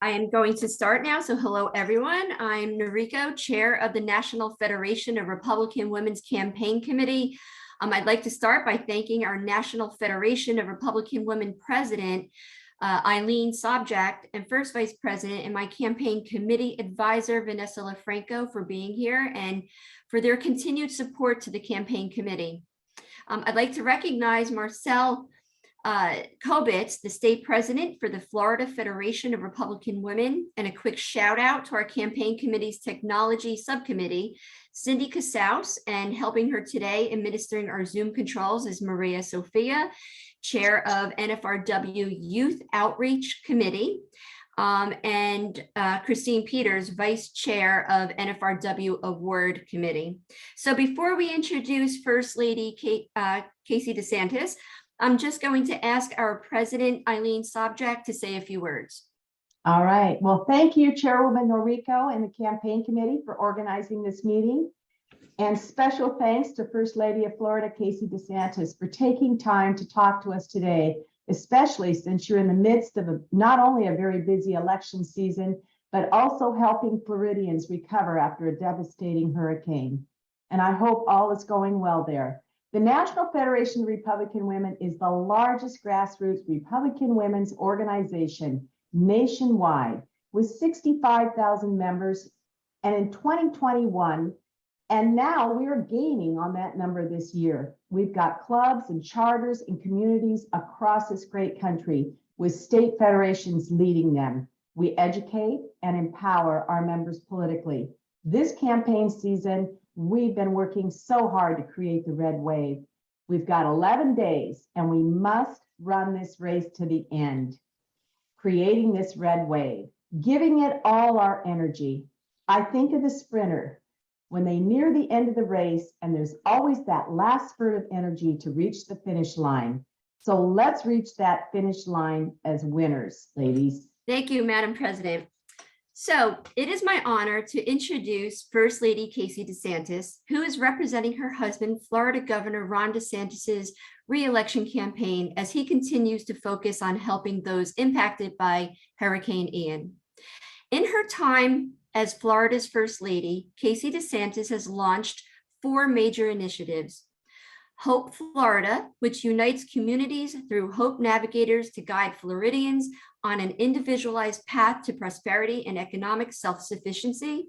I am going to start now. So hello, everyone. I'm Noriko, Chair of the National Federation of Republican Women's Campaign Committee. I'd like to start by thanking our National Federation of Republican Women President, Eileen Sobjack, and First Vice President and my campaign committee advisor, Vanessa LaFranco, for being here and for their continued support to the campaign committee. I'd like to recognize Marcel Kobitz, the state president for the Florida Federation of Republican Women, and a quick shout out to our campaign committee's technology subcommittee, Cindy Casaus, and helping her today administering our Zoom controls is Maria Sophia, chair of NFRW Youth Outreach Committee, and Christine Peters, vice chair of NFRW Award Committee. So before we introduce First Lady Casey DeSantis, I'm just going to ask our president, Eileen Sobjack, to say a few words. All right. Well, thank you, Chairwoman Noriko and the campaign committee for organizing this meeting. And special thanks to First Lady of Florida, Casey DeSantis, for taking time to talk to us today, especially since you're in the midst of not only a very busy election season, but also helping Floridians recover after a devastating hurricane. And I hope all is going well there. The National Federation of Republican Women is the largest grassroots Republican women's organization nationwide with 65,000 members. And in 2021, and now we are gaining on that number this year. We've got clubs and charters and communities across this great country with state federations leading them. We educate and empower our members politically. This campaign season, we've been working so hard to create the red wave. We've got 11 days and we must run this race to the end, creating this red wave, giving it all our energy. I think of the sprinter when they near the end of the race and there's always that last spurt of energy to reach the finish line. So let's reach that finish line as winners, ladies. Thank you, Madam President. So it is my honor to introduce First Lady Casey DeSantis, who is representing her husband, Florida Governor Ron DeSantis's re-election campaign as he continues to focus on helping those impacted by Hurricane Ian. In her time as Florida's First Lady, Casey DeSantis has launched 4 major initiatives. Hope Florida, which unites communities through Hope Navigators to guide Floridians on an individualized path to prosperity and economic self-sufficiency.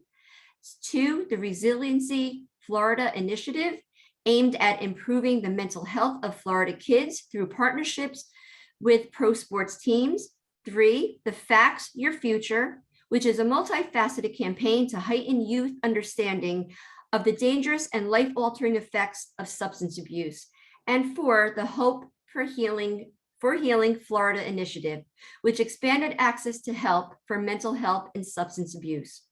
2, the Resiliency Florida Initiative, aimed at improving the mental health of Florida kids through partnerships with pro sports teams. 3, the Facts Your Future, which is a multifaceted campaign to heighten youth understanding of the dangerous and life-altering effects of substance abuse. And 4, the Hope for Healing Florida Initiative, which expanded access to help for mental health and substance abuse.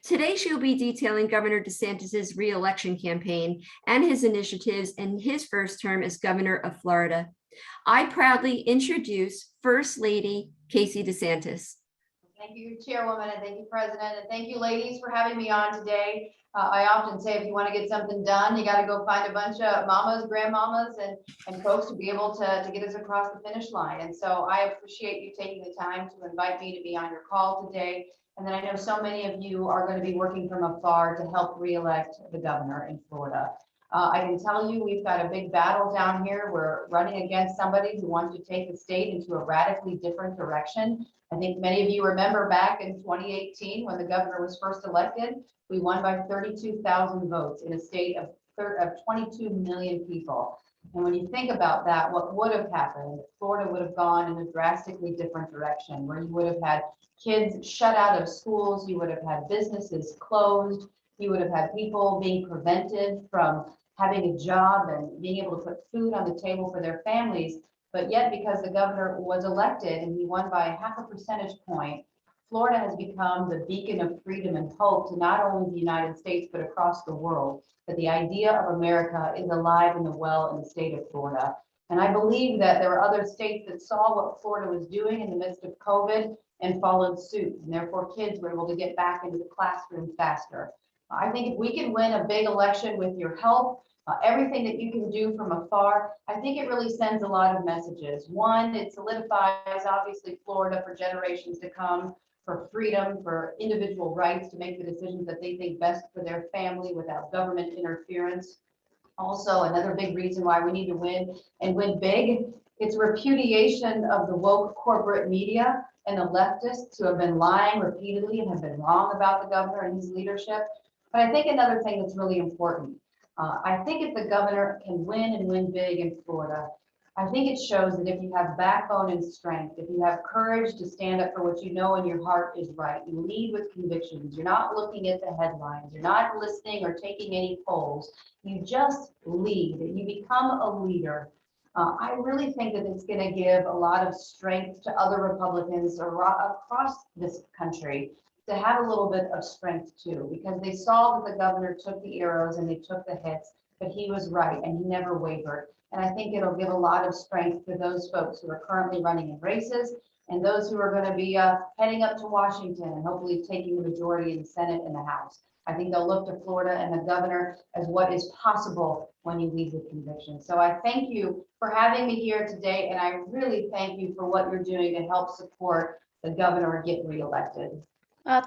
Today, she will be detailing Governor DeSantis's re-election campaign and his initiatives in his first term as governor of Florida. I proudly introduce First Lady Casey DeSantis. Thank you, Chairwoman, and thank you, President, and thank you, ladies, for having me on today. I often say if you want to get something done, you got to go find a bunch of mamas, grandmamas, and folks to be able to get us across the finish line. And so I appreciate you taking the time to invite me to be on your call today. And then I know so many of you are going to be working from afar to help re-elect the governor in Florida. I can tell you we've got a big battle down here. We're running against somebody who wants to take the state into a radically different direction. I think many of you remember back in 2018 when the governor was first elected, we won by 32,000 votes in a state of 22 million people. And when you think about that, what would have happened? Florida would have gone in a drastically different direction, where you would have had kids shut out of schools, you would have had businesses closed, you would have had people being prevented from having a job and being able to put food on the table for their families. But yet, because the governor was elected and he won by 0.5 percentage point, Florida has become the beacon of freedom and hope to not only the United States, but across the world, that the idea of America is alive and well in the state of Florida. And I believe that there are other states that saw what Florida was doing in the midst of COVID and followed suit. And therefore, kids were able to get back into the classroom faster. I think if we can win a big election with your help, everything that you can do from afar, I think it really sends a lot of messages. One, it solidifies, obviously, Florida for generations to come. for freedom, for individual rights to make the decisions that they think best for their family without government interference. Also, another big reason why we need to win and win big, it's repudiation of the woke corporate media and the leftists who have been lying repeatedly and have been wrong about the governor and his leadership. But I think another thing that's really important, I think if the governor can win and win big in Florida, I think it shows that if you have backbone and strength, if you have courage to stand up for what you know in your heart is right, you lead with convictions, you're not looking at the headlines, you're not listening or taking any polls, you just lead, you become a leader. I really think that it's going to give a lot of strength to other Republicans across this country to have a little bit of strength too, because they saw that the governor took the arrows and they took the hits, but he was right and he never wavered. And I think it'll give a lot of strength to those folks who are currently running in races and those who are going to be heading up to Washington and hopefully taking the majority in the Senate and the House. I think they'll look to Florida and the governor as what is possible when you lead with conviction. So I thank you for having me here today, and I really thank you for what you're doing to help support the governor get reelected.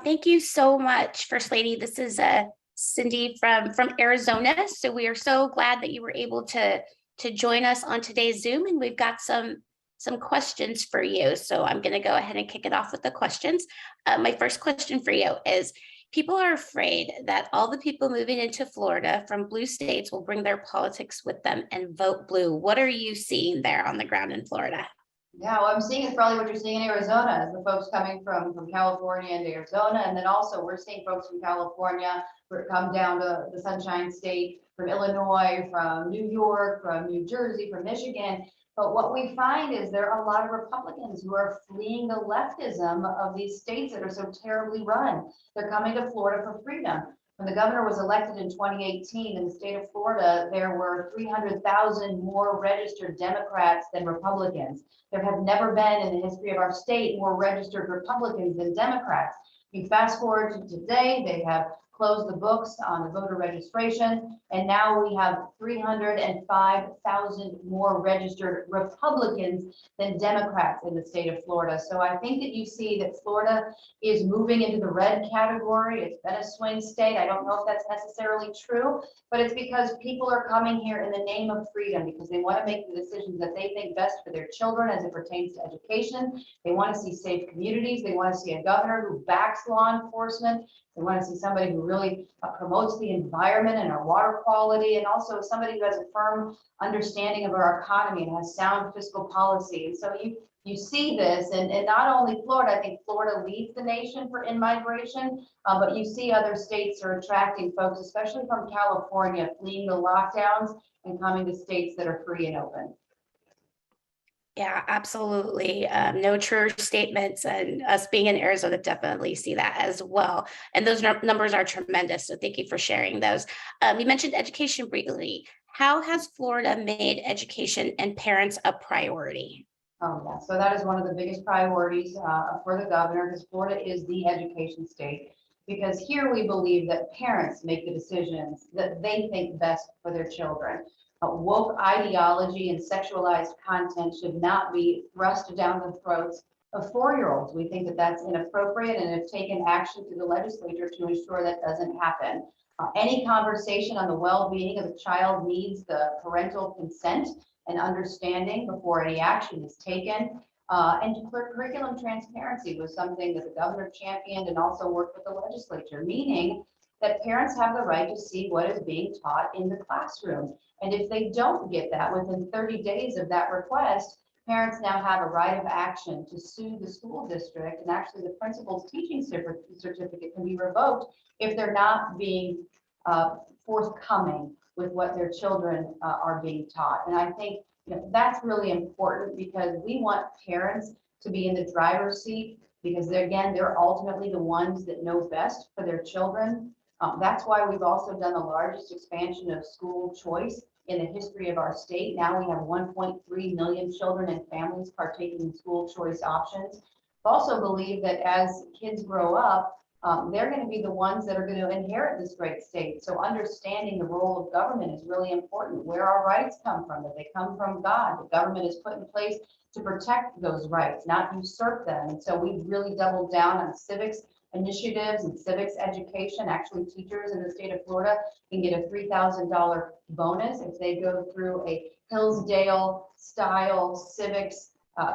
Thank you so much, First Lady. This is Cindy from Arizona. So we are so glad that you were able to join us on today's Zoom, and we've got some questions for you. So I'm going to go ahead and kick it off with the questions. My first question for you is, people are afraid that all the people moving into Florida from blue states will bring their politics with them and vote blue. What are you seeing there on the ground in Florida? Yeah, what I'm seeing is probably what you're seeing in Arizona, is the folks coming from California and Arizona. And then also we're seeing folks from California who come down to the Sunshine State, from Illinois, from New York, from New Jersey, from Michigan. But what we find is there are a lot of Republicans who are fleeing the leftism of these states that are so terribly run. They're coming to Florida for freedom. When the governor was elected in 2018 in the state of Florida, there were 300,000 more registered Democrats than Republicans. There have never been in the history of our state more registered Republicans than Democrats. You fast forward to today, they have closed the books on the voter registration, and now we have 305,000 more registered Republicans than Democrats in the state of Florida. So I think that you see that Florida is moving into the red category. It's been a swing state. I don't know if that's necessarily true, but it's because people are coming here in the name of freedom, because they want to make the decisions that they think best for their children as it pertains to education. They want to see safe communities. They want to see a governor who backs law enforcement. They want to see somebody who really promotes the environment and our water quality, and also somebody who has a firm understanding of our economy and has sound fiscal policy. And so you see this, and not only Florida, I think Florida leads the nation for in-migration, but you see other states are attracting folks, especially from California, fleeing the lockdowns and coming to states that are free and open. Yeah, absolutely. No true statements, and us being in Arizona definitely see that as well. And those numbers are tremendous. So thank you for sharing those. You mentioned education briefly. How has Florida made education and parents a priority? Oh, yeah. So that is one of the biggest priorities for the governor, because Florida is the education state. Because here we believe that parents make the decisions that they think best for their children. Woke ideology and sexualized content should not be thrust down the throats of 4-year-olds. We think that that's inappropriate, and have taken action through the legislature to ensure that doesn't happen. Any conversation on the well-being of a child needs the parental consent and understanding before any action is taken. And curriculum transparency was something that the governor championed and also worked with the legislature, meaning that parents have the right to see what is being taught in the classroom. And if they don't get that within 30 days of that request, parents now have a right of action to sue the school district, and actually the principal's teaching certificate can be revoked if they're not being forthcoming with what their children are being taught. And I think that's really important, because we want parents to be in the driver's seat, because they're ultimately the ones that know best for their children. That's why we've also done the largest expansion of school choice in the history of our state. Now we have 1.3 million children and families partaking in school choice options. We also believe that as kids grow up, they're going to be the ones that are going to inherit this great state. So understanding the role of government is really important. Where our rights come from, that they come from God. The government is put in place to protect those rights, not usurp them. And so we've really doubled down on civics initiatives and civics education. Actually, teachers in the state of Florida can get a $3,000 bonus if they go through a Hillsdale style civics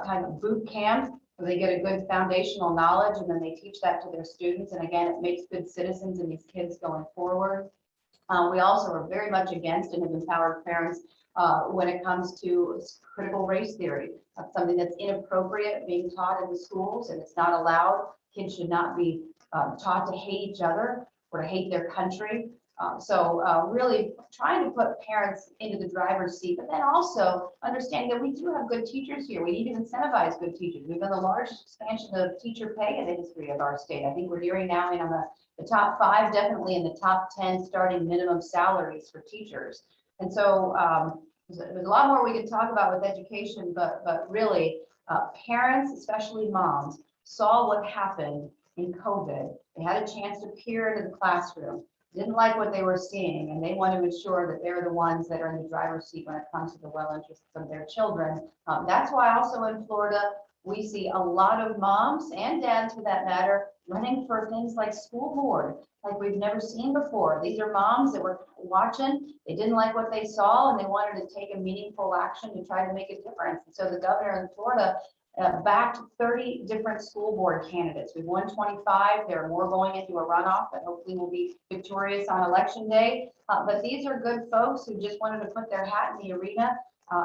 kind of boot camp. So they get a good foundational knowledge, and then they teach that to their students. And again, it makes good citizens in these kids going forward. We also are very much against and have empowered parents when it comes to critical race theory. That's something that's inappropriate being taught in the schools, and it's not allowed. Kids should not be taught to hate each other or to hate their country. So really trying to put parents into the driver's seat, but then also understanding that we do have good teachers here. We need to incentivize good teachers. We've done the largest expansion of teacher pay in the history of our state. I think we're nearing now in on the top 5, definitely in the top 10 starting minimum salaries for teachers. And so there's a lot more we can talk about with education, but really parents, especially moms, saw what happened in COVID. They had a chance to peer into the classroom, didn't like what they were seeing, and they want to ensure that they're the ones that are in the driver's seat when it comes to the well interests of their children. That's why also in Florida, we see a lot of moms and dads, for that matter, running for things like school board, like we've never seen before. These are moms that were watching, they didn't like what they saw, and they wanted to take a meaningful action to try to make a difference. And so the governor in Florida backed 30 different school board candidates. We've won 25. There are more going into a runoff that hopefully will be victorious on election day. But these are good folks who just wanted to put their hat in the arena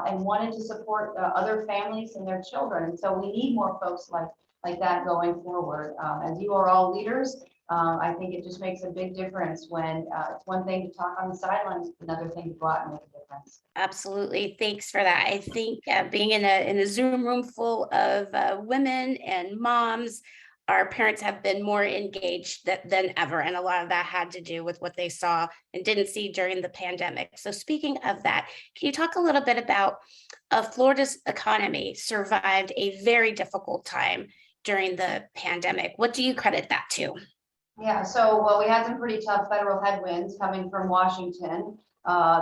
and wanted to support other families and their children. And so we need more folks like that going forward. As you are all leaders, I think it just makes a big difference when it's one thing to talk on the sidelines, another thing to go out and make a difference. Absolutely. Thanks for that. I think being in a Zoom room full of women and moms, our parents have been more engaged than ever. And a lot of that had to do with what they saw and didn't see during the pandemic. So speaking of that, can you talk a little bit about Florida's economy survived a very difficult time during the pandemic? What do you credit that to? Yeah, so well, we had some pretty tough federal headwinds coming from Washington.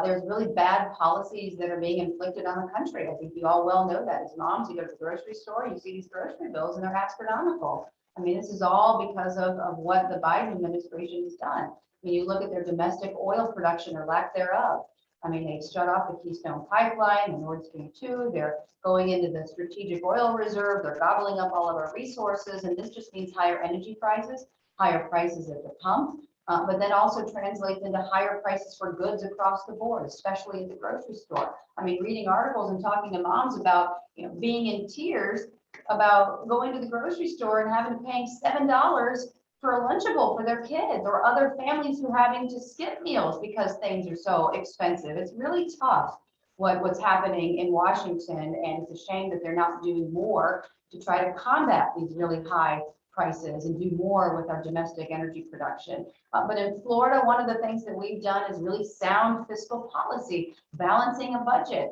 There's really bad policies that are being inflicted on the country. I think you all well know that as moms, you go to the grocery store, you see these grocery bills and they're astronomical. I mean, this is all because of what the Biden administration has done. When you look at their domestic oil production or lack thereof, I mean, they've shut off the Keystone Pipeline and Nord Stream 2. They're going into the strategic oil reserve. They're gobbling up all of our resources. And this just means higher energy prices, higher prices at the pump, but then also translates into higher prices for goods across the board, especially at the grocery store. I mean, reading articles and talking to moms about, being in tears about going to the grocery store and having to pay $7 for a Lunchable for their kids, or other families who are having to skip meals because things are so expensive. It's really tough what's happening in Washington, and it's a shame that they're not doing more to try to combat these really high prices and do more with our domestic energy production. But in Florida, one of the things that we've done is really sound fiscal policy, balancing a budget.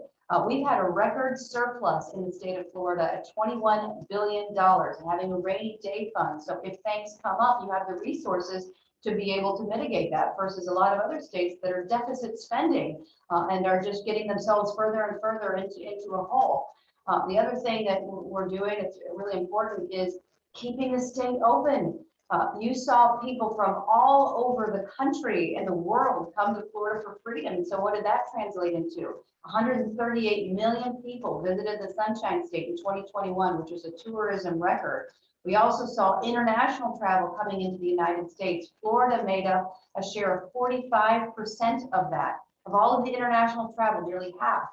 We've had a record surplus in the state of Florida at $21 billion and having a rainy day fund. So if things come up, you have the resources to be able to mitigate that, versus a lot of other states that are deficit spending and are just getting themselves further and further into a hole. The other thing that we're doing, it's really important, is keeping the state open. You saw people from all over the country and the world come to Florida for freedom. So what did that translate into? 138 million people visited the Sunshine State in 2021, which was a tourism record. We also saw international travel coming into the United States. Florida made up a share of 45% of that. Of all of the international travel, nearly half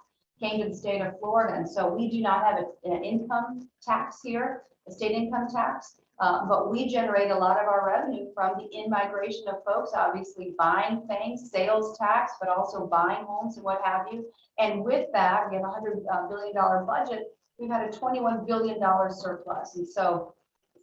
came to the state of Florida. And so we do not have an income tax here, a state income tax, but we generate a lot of our revenue from the in-migration of folks, obviously buying things, sales tax, but also buying homes and what have you. And with that, we have a $100 billion budget. We've had a $21 billion surplus. And so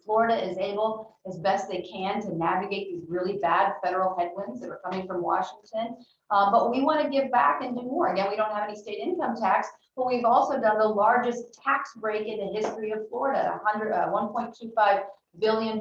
Florida is able, as best they can, to navigate these really bad federal headwinds that are coming from Washington. But we want to give back and do more. Again, we don't have any state income tax, but we've also done the largest tax break in the history of Florida, $1.25 billion,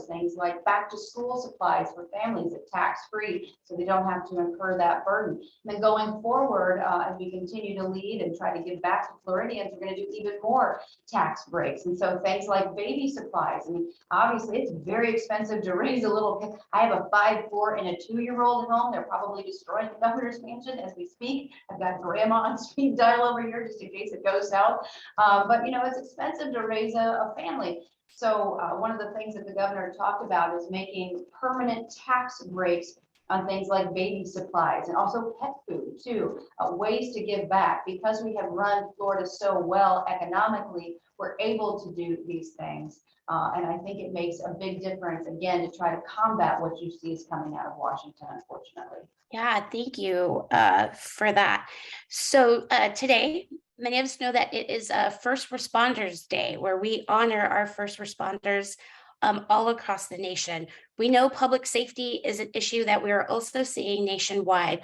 things like back to school supplies for families at tax-free, so they don't have to incur that burden. And then going forward, as we continue to lead and try to give back to Floridians, we're going to do even more tax breaks. And so things like baby supplies. I mean, obviously it's very expensive to raise a little kid. I have a 5, 4, and a 2-year-old at home. They're probably destroying the governor's mansion as we speak. I've got grandma on speed dial over here just in case it goes south. But you know, it's expensive to raise a family. So one of the things that the governor talked about is making permanent tax breaks on things like baby supplies and also pet food too, ways to give back. Because we have run Florida so well economically, we're able to do these things. And I think it makes a big difference, again, to try to combat what you see is coming out of Washington, unfortunately. Yeah, thank you for that. So today, many of us know that it is First Responders Day, where we honor our first responders all across the nation. We know public safety is an issue that we are also seeing nationwide.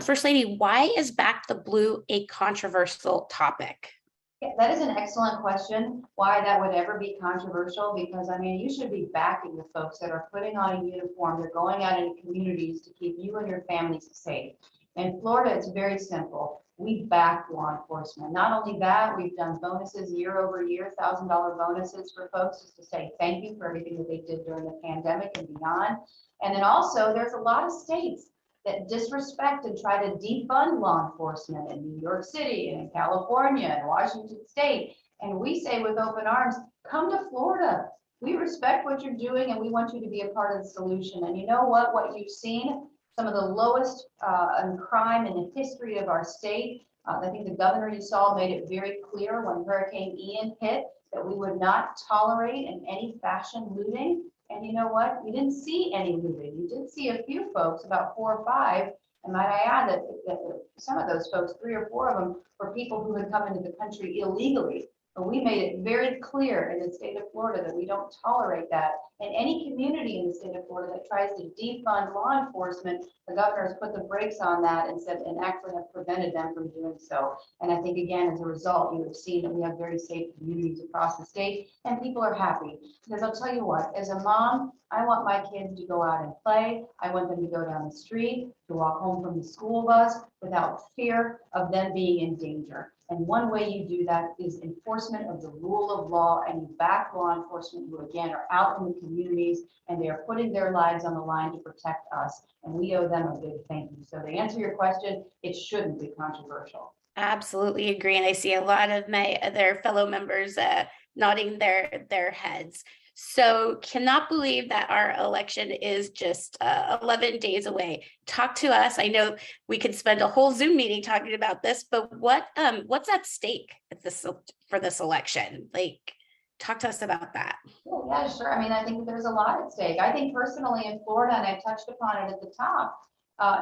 First Lady, why is Back the Blue a controversial topic? Yeah, that is an excellent question. Why that would ever be controversial? Because I mean, you should be backing the folks that are putting on a uniform. They're going out into communities to keep you and your families safe. In Florida, it's very simple. We back law enforcement. Not only that, we've done bonuses year over year, $1,000 bonuses for folks just to say thank you for everything that they did during the pandemic and beyond. And then also, there's a lot of states that disrespect and try to defund law enforcement in New York City and in California and Washington State. And we say with open arms, come to Florida. We respect what you're doing and we want you to be a part of the solution. And you know what you've seen, some of the lowest in crime in the history of our state. I think the governor you saw made it very clear when Hurricane Ian hit that we would not tolerate in any fashion looting. And you know what? You didn't see any looting. You did see a few folks, about 4 or 5. And might I add that some of those folks, 3 or 4 of them, were people who had come into the country illegally. But we made it very clear in the state of Florida that we don't tolerate that. And any community in the state of Florida that tries to defund law enforcement, the governor has put the brakes on that and said, and actually have prevented them from doing so. And I think, again, as a result, you have seen that we have very safe communities across the state and people are happy. Because I'll tell you what, as a mom, I want my kids to go out and play. I want them to go down the street, to walk home from the school bus without fear of them being in danger. And one way you do that is enforcement of the rule of law, and you back law enforcement who, again, are out in the communities and they are putting their lives on the line to protect us. And we owe them a big thank you. So to answer your question, it shouldn't be controversial. Absolutely agree. And I see a lot of my other fellow members nodding their heads. So cannot believe that our election is just 11 days away. Talk to us. I know we could spend a whole Zoom meeting talking about this, but what's at stake for this election? Like, talk to us about that. Yeah, sure. I mean, I think there's a lot at stake. I think personally in Florida, and I touched upon it at the top,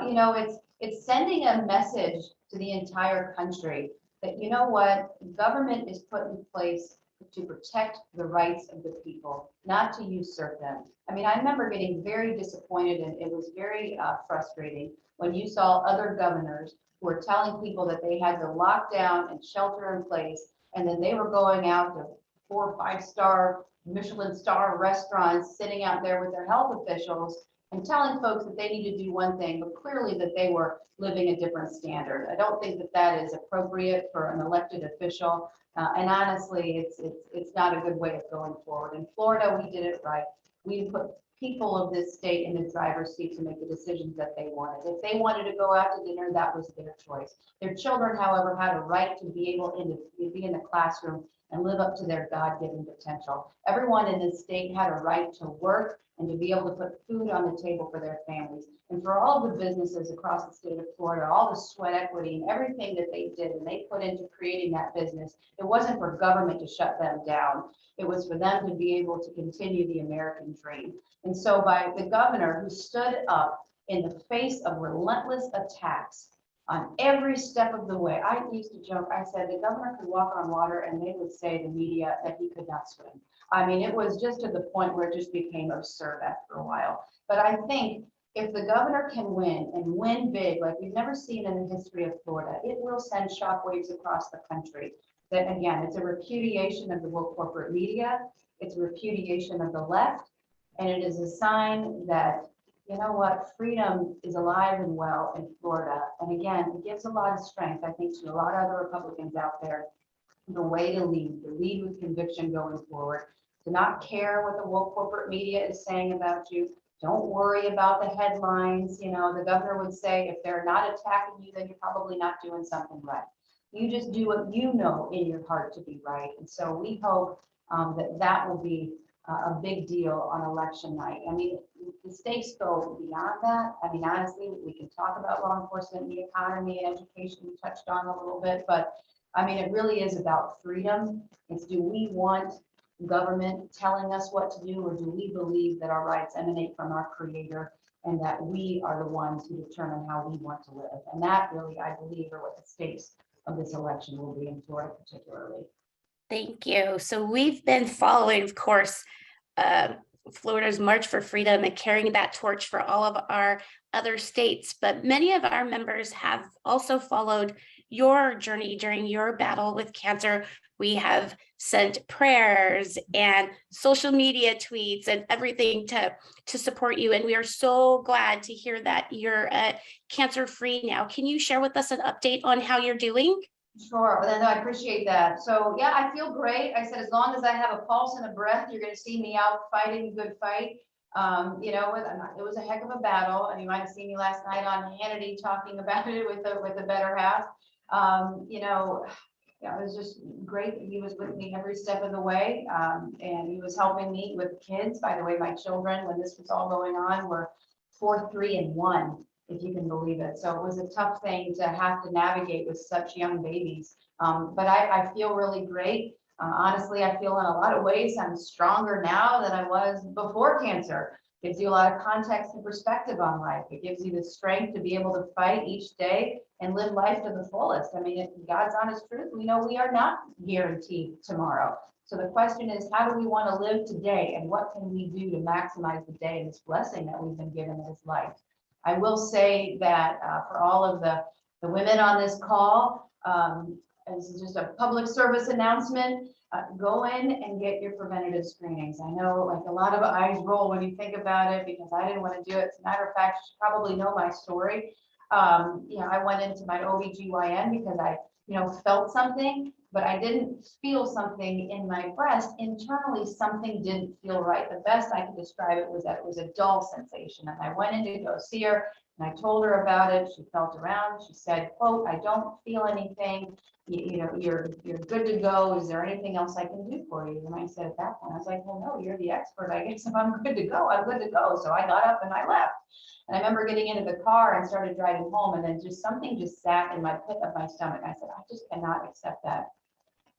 you know, it's sending a message to the entire country that, you know what, government is put in place to protect the rights of the people, not to usurp them. I mean, I remember getting very disappointed and it was very frustrating when you saw other governors who were telling people that they had to lock down and shelter in place, and then they were going out to 4 or 5-star Michelin star restaurants, sitting out there with their health officials and telling folks that they need to do one thing, but clearly that they were living a different standard. I don't think that that is appropriate for an elected official. And honestly, it's not a good way of going forward. In Florida, we did it right. We put people of this state in the driver's seat to make the decisions that they wanted. If they wanted to go out to dinner, that was their choice. Their children, however, had a right to be able to be in the classroom and live up to their God-given potential. Everyone in this state had a right to work and to be able to put food on the table for their families. And for all the businesses across the state of Florida, all the sweat equity and everything that they did and they put into creating that business, it wasn't for government to shut them down. It was for them to be able to continue the American dream. And so by the governor who stood up in the face of relentless attacks on every step of the way. I used to joke, I said the governor could walk on water and they would say to the media that he could not swim. I mean, it was just to the point where it just became absurd after a while. But I think if the governor can win and win big, like we've never seen in the history of Florida, it will send shockwaves across the country. That again, it's a repudiation of the woke corporate media. It's a repudiation of the left. And it is a sign that, you know what, freedom is alive and well in Florida. And again, it gives a lot of strength, I think, to a lot of other Republicans out there, the way to lead with conviction going forward, to not care what the woke corporate media is saying about you. Don't worry about the headlines. You know, the governor would say, if they're not attacking you, then you're probably not doing something right. You just do what you know in your heart to be right. And so we hope that that will be a big deal on election night. I mean, the stakes go beyond that. I mean, honestly, we can talk about law enforcement, the economy, and education, we touched on a little bit, but I mean, it really is about freedom. It's, do we want government telling us what to do, or do we believe that our rights emanate from our creator and that we are the ones who determine how we want to live? And that really, I believe, are what the stakes of this election will be in Florida particularly. Thank you. So we've been following, of course, Florida's March for Freedom and carrying that torch for all of our other states. But many of our members have also followed your journey during your battle with cancer. We have sent prayers and social media tweets and everything to support you. And we are so glad to hear that you're cancer-free now. Can you share with us an update on how you're doing? Sure, well, then I appreciate that. So yeah, I feel great. I said, as long as I have a pulse and a breath, you're going to see me out fighting a good fight. You know, it was a heck of a battle, and you might have seen me last night on Hannity talking about it with the better half. You know, yeah, it was just great that he was with me every step of the way, and he was helping me with kids. By the way, my children, when this was all going on, were 4, 3, and 1. If you can believe it. So it was a tough thing to have to navigate with such young babies. But I feel really great. Honestly, I feel in a lot of ways I'm stronger now than I was before cancer. It gives you a lot of context and perspective on life. It gives you the strength to be able to fight each day and live life to the fullest. I mean, if God's honest truth, we know we are not guaranteed tomorrow. So the question is, how do we want to live today, and what can we do to maximize the day and this blessing that we've been given in this life? I will say that for all of the women on this call, this is just a public service announcement, go in and get your preventative screenings. I know, like, a lot of eyes roll when you think about it, because I didn't want to do it. As a matter of fact, you probably know my story. You know, I went into my OBGYN because I, you know, felt something, but I didn't feel something in my breast. Internally, something didn't feel right. The best I could describe it was that it was a dull sensation. And I went in to go see her, and I told her about it. She felt around. She said, quote, "I don't feel anything. You know, you're good to go. Is there anything else I can do for you?" And I said at that point, I was like, "Well, no, you're the expert. I guess if I'm good to go, I'm good to go." So I got up and I left. And I remember getting into the car and started driving home, and then just something just sat in my pit of my stomach. I said, I just cannot accept that.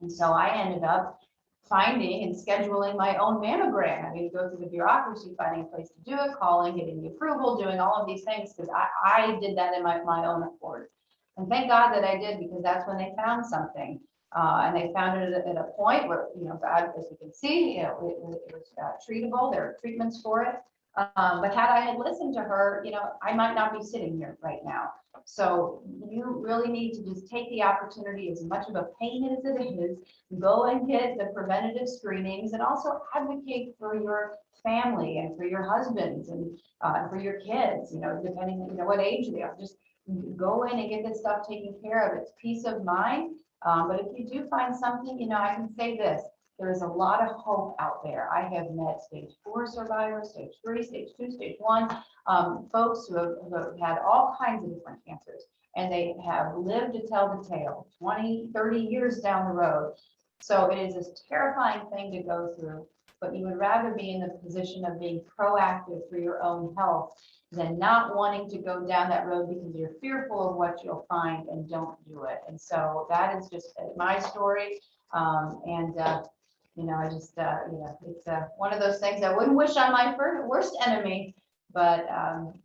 And so I ended up finding and scheduling my own mammogram. I mean, go through the bureaucracy, finding a place to do it, calling, getting the approval, doing all of these things, because I did that in my own accord. And thank God that I did, because that's when they found something. And they found it at a point where, you know, God, as you can see, you know, it was treatable. There are treatments for it. But had I had listened to her, you know, I might not be sitting here right now. So you really need to just take the opportunity, as much of a pain as it is, go and get the preventative screenings, and also advocate for your family and for your husbands and for your kids, you know, depending, you know, what age they are. Just go in and get this stuff taken care of. It's peace of mind. But if you do find something, you know, I can say this. There is a lot of hope out there. I have met stage 4 survivors, stage 3, stage 2, stage 1, folks who have had all kinds of different cancers, and they have lived to tell the tale 20, 30 years down the road. So it is this terrifying thing to go through, but you would rather be in the position of being proactive for your own health than not wanting to go down that road because you're fearful of what you'll find and don't do it. And so that is just my story. You know, I just, you know, it's one of those things I wouldn't wish on my worst enemy, but,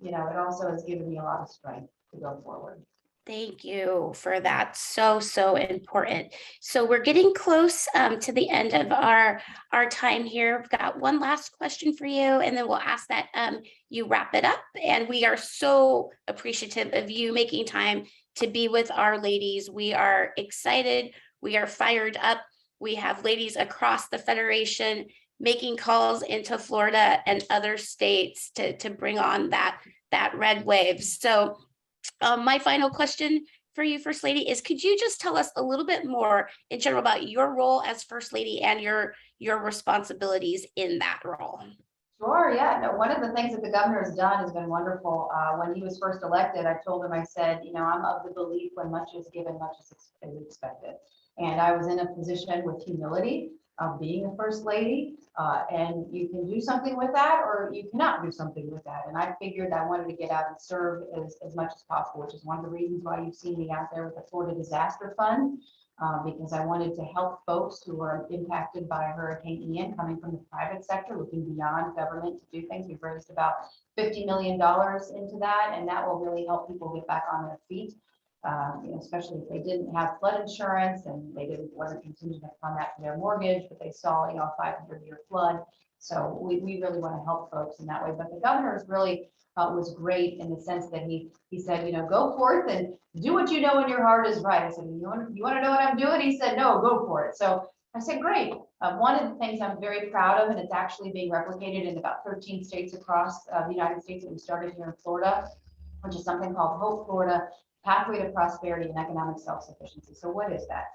you know, it also has given me a lot of strength to go forward. Thank you for that. So important. So we're getting close to the end of our time here. We've got one last question for you, and then we'll ask that you wrap it up. And we are so appreciative of you making time to be with our ladies. We are excited. We are fired up. We have ladies across the Federation making calls into Florida and other states to bring on that red wave. So my final question for you, First Lady, is could you just tell us a little bit more in general about your role as First Lady and your responsibilities in that role? Sure, yeah. No, one of the things that the governor has done has been wonderful. When he was first elected, I told him, I said, I'm of the belief when much is given, much is expected. And I was in a position with humility of being a first lady, and you can do something with that or you cannot do something with that. And I figured I wanted to get out and serve as much as possible, which is one of the reasons why you've seen me out there with the Florida Disaster Fund, because I wanted to help folks who were impacted by Hurricane Ian coming from the private sector, looking beyond government to do things. We've raised about $50 million into that, and that will really help people get back on their feet. Especially if they didn't have flood insurance and they wasn't contingent upon that for their mortgage, but they saw, a 500-year flood. So we really want to help folks in that way. But the governor's really was great in the sense that he said, go forth and do what you know in your heart is right. I said, you want to know what I'm doing? He said, no, go for it. So I said, great. One of the things I'm very proud of, and it's actually being replicated in about 13 states across the United States that we started here in Florida, which is something called Hope Florida, Pathway to Prosperity and Economic Self-Sufficiency. So what is that?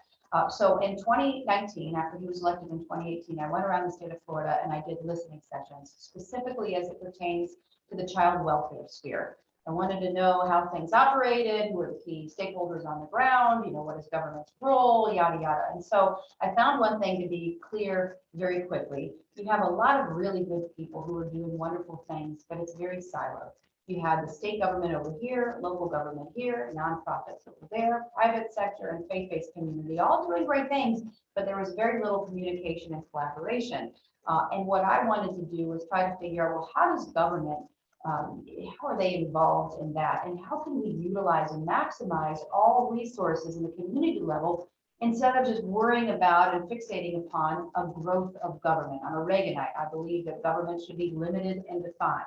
So in 2019, after he was elected in 2018, I went around the state of Florida and I did listening sessions, specifically as it pertains to the child welfare sphere. I wanted to know how things operated, who are the key stakeholders on the ground, what is government's role, yada, yada. And so I found one thing to be clear very quickly. You have a lot of really good people who are doing wonderful things, but it's very siloed. You had the state government over here, local government here, nonprofits over there, private sector and faith-based community, all doing great things, but there was very little communication and collaboration. And what I wanted to do was try to figure out, well, how does government, how are they involved in that? And how can we utilize and maximize all resources in the community level instead of just worrying about and fixating upon a growth of government? I'm a Reaganite. I believe that government should be limited and defined.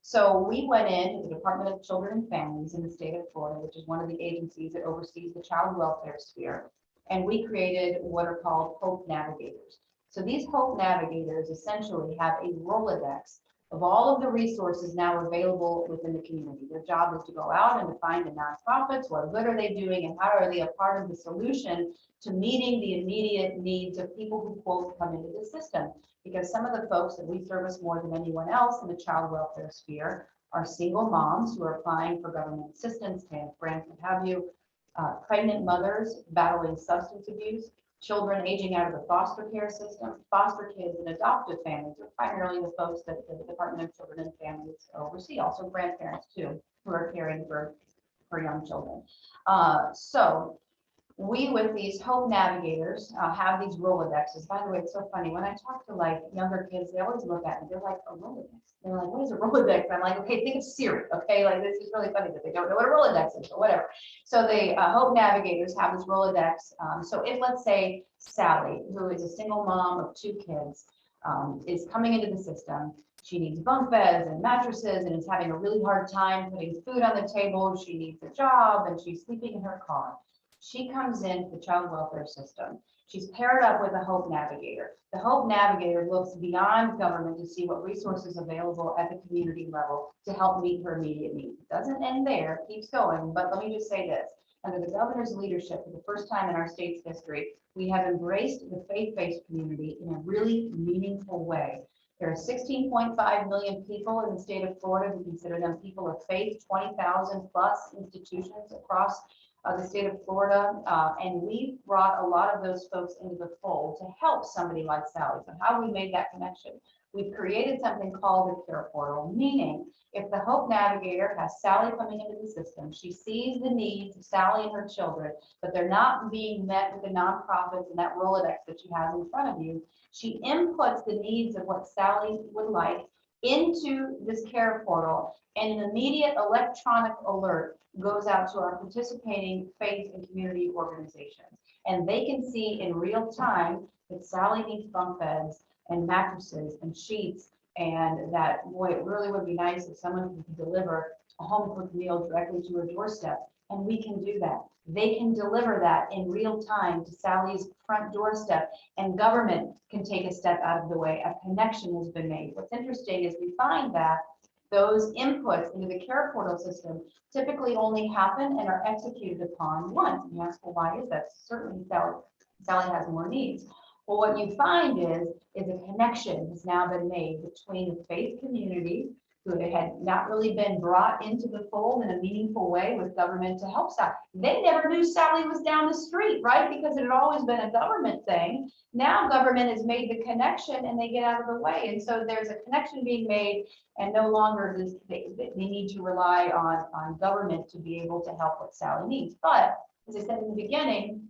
So we went into the Department of Children and Families in the state of Florida, which is one of the agencies that oversees the child welfare sphere. And we created what are called Hope Navigators. So these Hope Navigators essentially have a Rolodex of all of the resources now available within the community. Their job is to go out and to find the nonprofits, what good are they doing, and how are they a part of the solution to meeting the immediate needs of people who, quote, come into the system. Because some of the folks that we service more than anyone else in the child welfare sphere are single moms who are applying for government assistance, grants, what have you, pregnant mothers battling substance abuse, children aging out of the foster care system, foster kids and adoptive families are primarily the folks that the Department of Children and Families oversee, also grandparents too, who are caring for young children. So we, with these Hope Navigators, have these Rolodexes. By the way, it's so funny. When I talk to younger kids, they always look at me. They're like, a Rolodex. They're like, what is a Rolodex? I'm like, okay, think of Siri. Okay, this is really funny that they don't know what a Rolodex is, or whatever. So the Hope Navigators have this Rolodex. So if, let's say, Sally, who is a single mom of 2 kids, is coming into the system, she needs bunk beds and mattresses and is having a really hard time putting food on the table. She needs a job and she's sleeping in her car. She comes into the child welfare system. She's paired up with a Hope Navigator. The Hope Navigator looks beyond government to see what resources are available at the community level to help meet her immediate needs. It doesn't end there, keeps going, but let me just say this. Under the governor's leadership, for the first time in our state's history, we have embraced the faith-based community in a really meaningful way. There are 16.5 million people in the state of Florida who consider them people of faith, 20,000 plus institutions across the state of Florida, and we brought a lot of those folks into the fold to help somebody like Sally. So how we made that connection? We've created something called the Care Portal, meaning if the Hope Navigator has Sally coming into the system, she sees the needs of Sally and her children, but they're not being met with the nonprofits and that Rolodex that she has in front of you. She inputs the needs of what Sally would like into this care portal, and an immediate electronic alert goes out to our participating faith and community organizations. And they can see in real time that Sally needs bunk beds and mattresses and sheets, and that, boy, it really would be nice if someone could deliver a home cooked meal directly to her doorstep. And we can do that. They can deliver that in real time to Sally's front doorstep, and government can take a step out of the way. A connection has been made. What's interesting is we find that those inputs into the care portal system typically only happen and are executed upon once. And you ask, well, why is that? Certainly Sally has more needs. Well, what you find is a connection has now been made between the faith community, who had not really been brought into the fold in a meaningful way with government to help Sally. They never knew Sally was down the street, right? Because it had always been a government thing. Now government has made the connection and they get out of the way. And so there's a connection being made, and no longer does they need to rely on government to be able to help what Sally needs. But as I said in the beginning,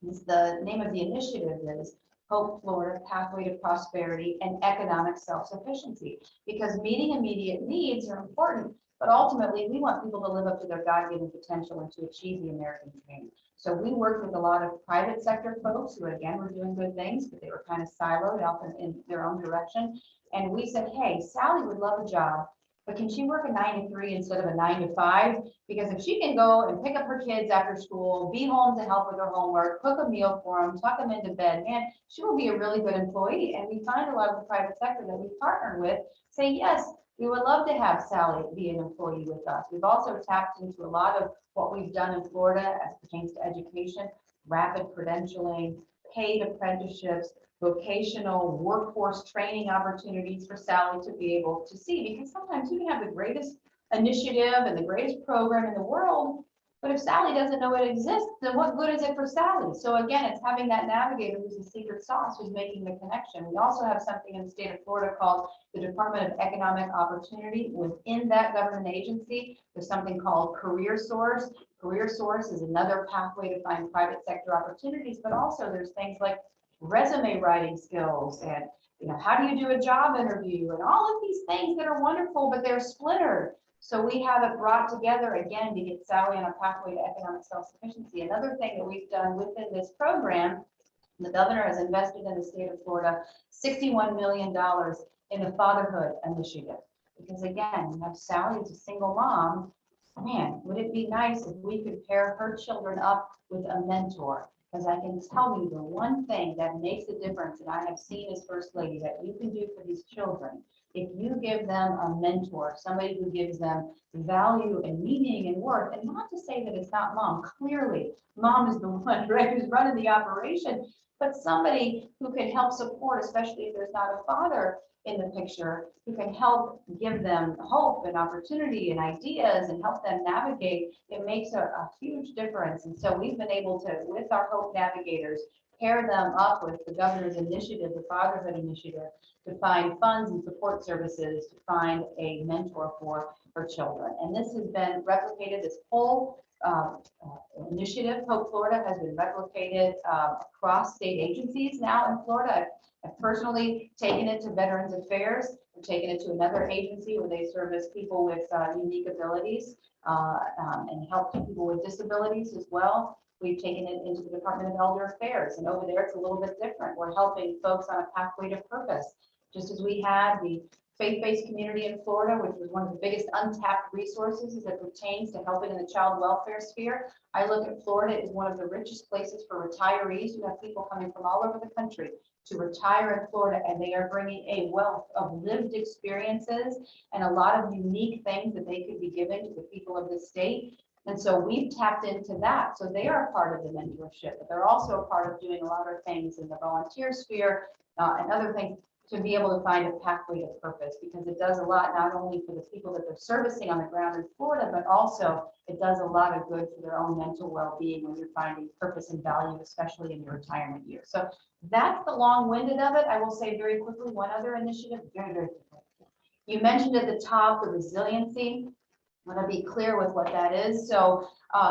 the name of the initiative is Hope Florida, Pathway to Prosperity and Economic Self-Sufficiency, because meeting immediate needs are important, but ultimately we want people to live up to their God-given potential and to achieve the American dream. So we worked with a lot of private sector folks who, again, were doing good things, but they were kind of siloed off in their own direction. And we said, hey, Sally would love a job, but can she work a 9 to 3 instead of a 9 to 5? Because if she can go and pick up her kids after school, be home to help with their homework, cook a meal for them, tuck them into bed, man, she will be a really good employee. And we find a lot of the private sector that we've partnered with say, yes, we would love to have Sally be an employee with us. We've also tapped into a lot of what we've done in Florida as pertains to education, rapid credentialing, paid apprenticeships, vocational workforce training opportunities for Sally to be able to see, because sometimes you can have the greatest initiative and the greatest program in the world, but if Sally doesn't know it exists, then what good is it for Sally? So again, it's having that navigator who's the secret sauce who's making the connection. We also have something in the state of Florida called the Department of Economic Opportunity. Within that government agency, there's something called Career Source. Career Source is another pathway to find private sector opportunities, but also there's things like resume writing skills and how do you do a job interview and all of these things that are wonderful, but they're splintered. So we have it brought together again to get Sally on a pathway to economic self-sufficiency. Another thing that we've done within this program, the governor has invested in the state of Florida $61 million in the fatherhood initiative. Because again, you have Sally as a single mom. Man, would it be nice if we could pair her children up with a mentor? Because I can tell you the one thing that makes a difference, and I have seen as First Lady, that you can do for these children, if you give them a mentor, somebody who gives them value and meaning and worth, and not to say that it's not mom, clearly mom is the one, right, who's running the operation, but somebody who can help support, especially if there's not a father in the picture, who can help give them hope and opportunity and ideas and help them navigate, it makes a huge difference. And so we've been able to, with our Hope Navigators, pair them up with the governor's initiative, the Fatherhood Initiative, to find funds and support services to find a mentor for children. And this has been replicated, this whole initiative, Hope Florida, has been replicated across state agencies now in Florida. I've personally taken it to Veterans Affairs. I've taken it to another agency where they service people with unique abilities and help people with disabilities as well. We've taken it into the Department of Elder Affairs, and over there it's a little bit different. We're helping folks on a pathway to purpose. Just as we had the faith-based community in Florida, which was one of the biggest untapped resources as it pertains to helping in the child welfare sphere. I look at Florida as one of the richest places for retirees. You have people coming from all over the country to retire in Florida, and they are bringing a wealth of lived experiences and a lot of unique things that they could be given to the people of the state. And so we've tapped into that. So they are a part of the mentorship, but they're also a part of doing a lot of things in the volunteer sphere and other things to be able to find a pathway to purpose, because it does a lot, not only for the people that they're servicing on the ground in Florida, but also it does a lot of good for their own mental well-being when you're finding purpose and value, especially in your retirement years. So that's the long-winded of it. I will say very quickly, one other initiative, very quickly. You mentioned at the top the resiliency. I want to be clear with what that is. So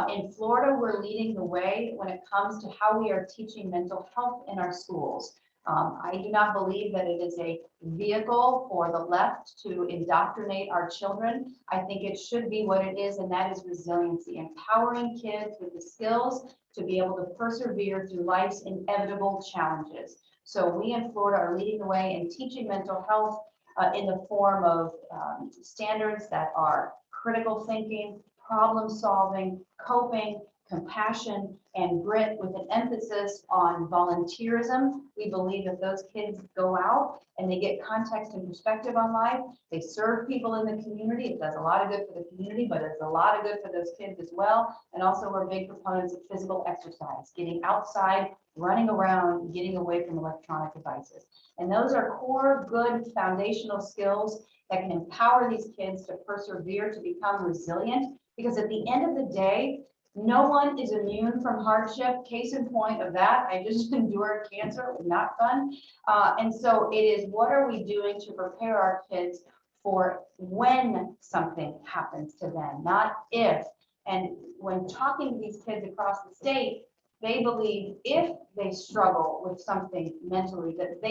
in Florida, we're leading the way when it comes to how we are teaching mental health in our schools. I do not believe that it is a vehicle for the left to indoctrinate our children. I think it should be what it is, and that is resiliency, empowering kids with the skills to be able to persevere through life's inevitable challenges. So we in Florida are leading the way in teaching mental health in the form of standards that are critical thinking, problem solving, coping, compassion, and grit, with an emphasis on volunteerism. We believe that those kids go out and they get context and perspective on life. They serve people in the community. It does a lot of good for the community, but it's a lot of good for those kids as well. And also, we're big proponents of physical exercise, getting outside, running around, getting away from electronic devices. And those are core, good, foundational skills that can empower these kids to persevere, to become resilient. Because at the end of the day, no one is immune from hardship. Case in point of that, I just endured cancer. It was not fun. And so it is, what are we doing to prepare our kids for when something happens to them, not if. And when talking to these kids across the state, they believe if they struggle with something mentally, that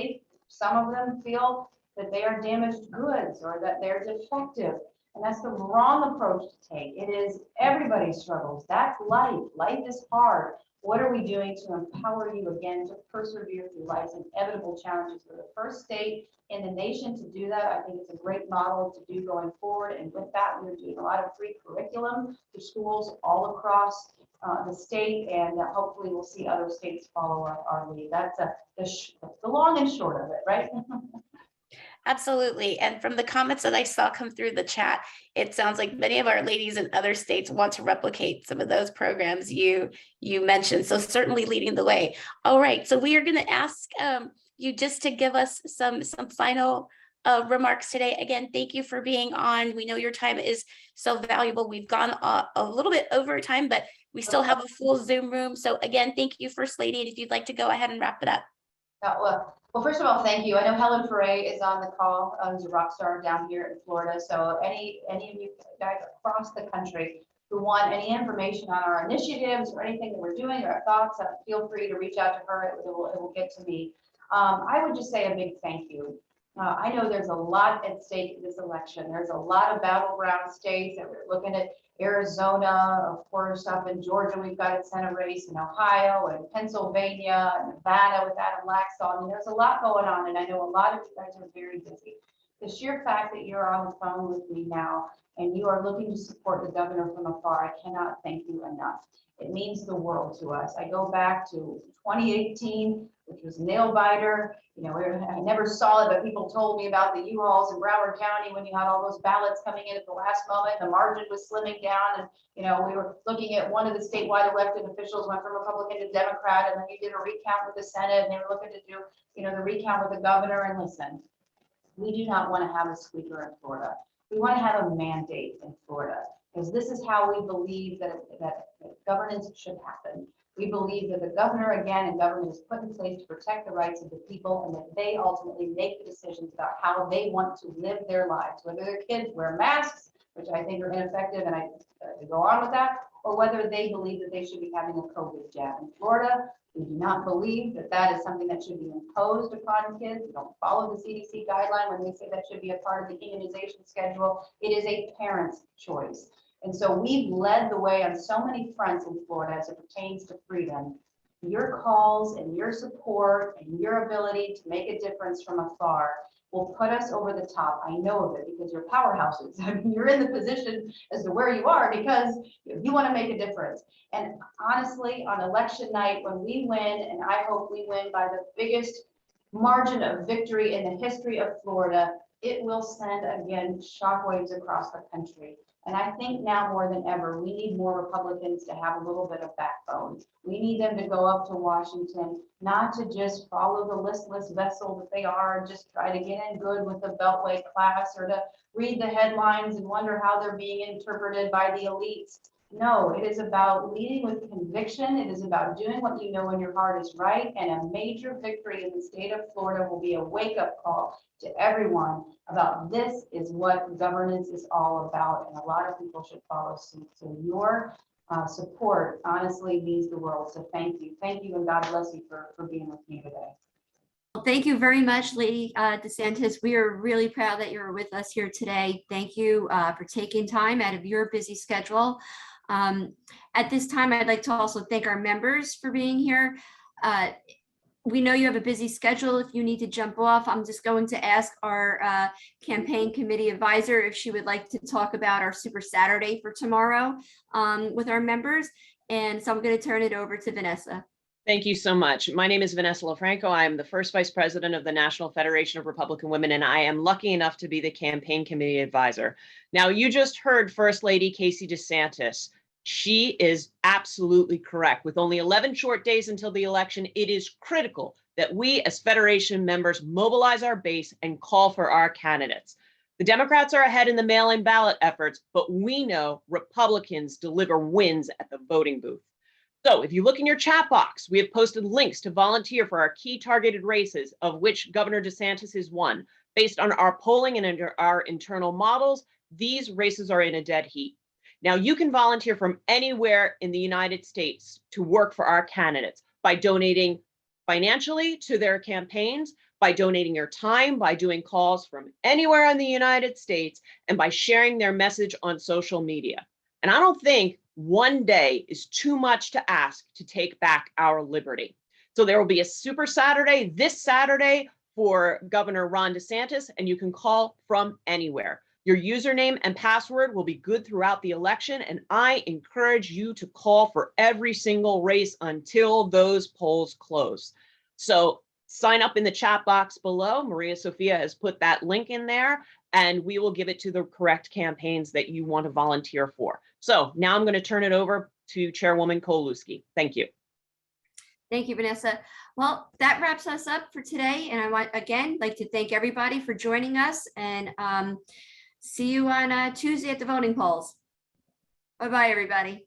some of them feel that they are damaged goods or that they're defective. And that's the wrong approach to take. It is everybody struggles. That's life. Life is hard. What are we doing to empower you again to persevere through life's inevitable challenges? We're the first state in the nation to do that. I think it's a great model to do going forward. And with that, we're doing a lot of free curriculum to schools all across the state, and hopefully we'll see other states follow our lead. That's the long and short of it, right? Absolutely. And from the comments that I saw come through the chat, it sounds like many of our ladies in other states want to replicate some of those programs you mentioned. So certainly leading the way. All right. So we are going to ask you just to give us some final remarks today. Again, thank you for being on. We know your time is so valuable. We've gone a little bit over time, but we still have a full Zoom room. So again, thank you, First Lady. And if you'd like to go ahead and wrap it up. Well, first of all, thank you. I know Helen Foray is on the call, who's a rock star down here in Florida. So any of you guys across the country who want any information on our initiatives or anything that we're doing or our thoughts, feel free to reach out to her. It will get to me. I would just say a big thank you. I know there's a lot at stake in this election. There's a lot of battleground states that we're looking at. Arizona, of course, up in Georgia, we've got a Senate race, in Ohio and Pennsylvania and Nevada with Adam Laxalt. I mean, there's a lot going on, and I know a lot of you guys are very busy. The sheer fact that you're on the phone with me now and you are looking to support the governor from afar, I cannot thank you enough. It means the world to us. I go back to 2018, which was nail biter. You know, I never saw it, but people told me about the U-Hauls in Broward County when you had all those ballots coming in at the last moment. The margin was slimming down, and you know, we were looking at one of the statewide elected officials went from Republican to Democrat, and then you did a recount with the Senate, and they were looking to do, you know, the recount with the governor. And listen, we do not want to have a squeaker in Florida. We want to have a mandate in Florida, because this is how we believe that governance should happen. We believe that the governor, again, and government is put in place to protect the rights of the people, and that they ultimately make the decisions about how they want to live their lives, whether their kids wear masks, which I think are ineffective, and I go on with that, or whether they believe that they should be having a COVID jab. In Florida, we do not believe that that is something that should be imposed upon kids. We don't follow the CDC guideline when they say that should be a part of the immunization schedule. It is a parent's choice. And so we've led the way on so many fronts in Florida as it pertains to freedom. Your calls and your support and your ability to make a difference from afar will put us over the top. I know of it because you're powerhouses. I mean, you're in the position as to where you are because you want to make a difference. And honestly, on election night, when we win, and I hope we win by the biggest margin of victory in the history of Florida, it will send, again, shockwaves across the country. And I think now more than ever, we need more Republicans to have a little bit of backbone. We need them to go up to Washington, not to just follow the listless vessel that they are, and just try to get in good with the Beltway class, or to read the headlines and wonder how they're being interpreted by the elites. No, it is about leading with conviction. It is about doing what you know in your heart is right. And a major victory in the state of Florida will be a wake-up call to everyone about this is what governance is all about. And a lot of people should follow suit. So your support honestly means the world. So thank you. Thank you, and God bless you for being with me today. thank you very much, Lady DeSantis. We are really proud that you're with us here today. Thank you for taking time out of your busy schedule. At this time, I'd like to also thank our members for being here. We know you have a busy schedule. If you need to jump off, I'm just going to ask our campaign committee advisor if she would like to talk about our Super Saturday for tomorrow with our members. And so I'm going to turn it over to Vanessa. Thank you so much. My name is Vanessa LaFranco. I am the first vice president of the National Federation of Republican Women, and I am lucky enough to be the campaign committee advisor. Now, you just heard First Lady Casey DeSantis. She is absolutely correct. With only 11 short days until the election, it is critical that we as Federation members mobilize our base and call for our candidates. The Democrats are ahead in the mail-in ballot efforts, but we know Republicans deliver wins at the voting booth. So if you look in your chat box, we have posted links to volunteer for our key targeted races, of which Governor DeSantis is one. Based on our polling and under our internal models, these races are in a dead heat. Now, you can volunteer from anywhere in the United States to work for our candidates by donating financially to their campaigns, by donating your time, by doing calls from anywhere in the United States, and by sharing their message on social media. And I don't think one day is too much to ask to take back our liberty. So there will be a Super Saturday this Saturday for Governor Ron DeSantis, and you can call from anywhere. Your username and password will be good throughout the election, and I encourage you to call for every single race until those polls close. So sign up in the chat box below. Maria Sophia has put that link in there, and we will give it to the correct campaigns that you want to volunteer for. So now I'm going to turn it over to Chairwoman Kowalewski. Thank you. Thank you, Vanessa. Well, that wraps us up for today. And I want, again, like to thank everybody for joining us, and see you on Tuesday at the voting polls. Bye-bye, everybody.